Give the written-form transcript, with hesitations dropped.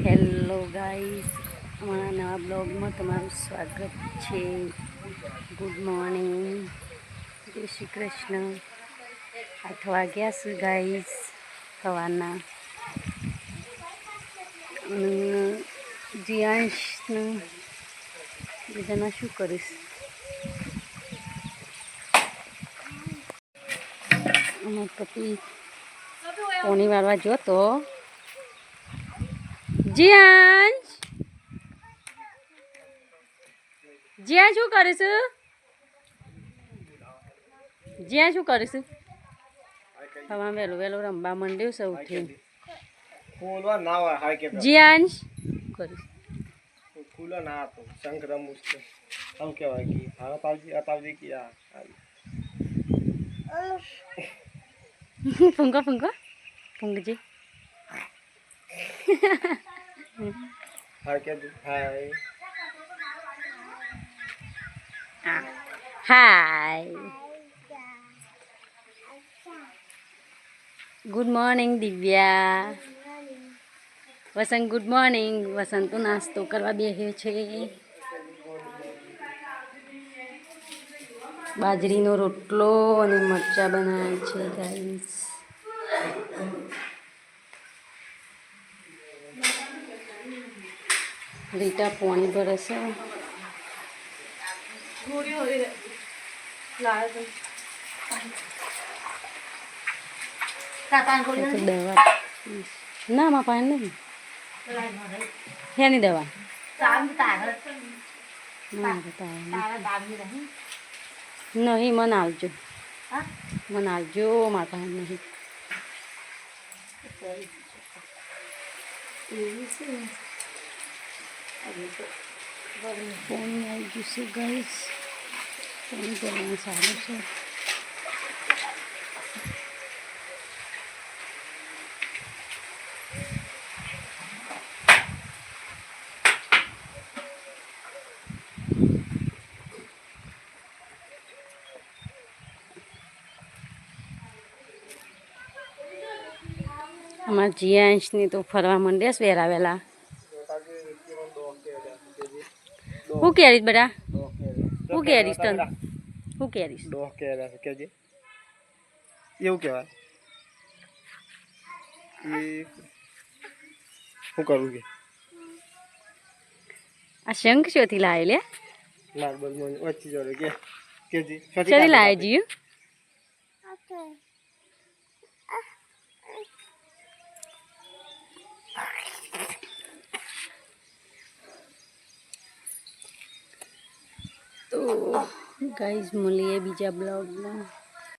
Hello guys, અમારા નવા બ્લોગમાં તમારું સ્વાગત છે. ગુડ મોર્નિંગ, જય શ્રી કૃષ્ણ. 8 વાગ્યા છે ગાઈસ સવારના. જીયાંશને બધાના શું કરીશ. અમાર પતિ પોણી વાળવા જો તો જીયાંશ જ્યાં શું કરીશું? જ્યાં શું કરીશું? હવે વહેલું વહેલું રમવા માંડ્યું છે ઉઠી. જ્યાંશ કરીશ ખુલ્લો ના હતો શંખ રમું છે. આમ કહેવાય કે હા તાવજી કે આ ફૂંકો ફૂંકો ફૂંકજી. હા કે hi hi. Good morning Divya. Vasant good morning. Vasant તો નાસ્તો કરવા બેસ્યો છે. બાજરીનો રોટલો અને મરચાં બનાવે છે ગાઈસ. રીટા પાણી ભરે છે. દવા ના માં પાણી નહીં. શેની દવા? નહીં મને આવજો, મને આવજો. મારા પાસે નહીં. પાણી આવી ગયું છે ગાઈસ. પાણી ભરવાનું સારું છે. અમારા જીયાંશની તો ફરવા માંડ્યા છે વહેલા વહેલા. શું કહેરીશ બધા? શું કહેરીશ તને? શું કહેરીશ? ડોહ કહેલા છે કેજે એવું કહેવાય. એ શું કરું કે આ શંખ શોથી લાવે લે? માર્બલ માં વચ્ચે જોડે કે કેજી શોથી લાવે જીયું? તો ગાઈઝ મળીએ બીજા બ્લોગમાં.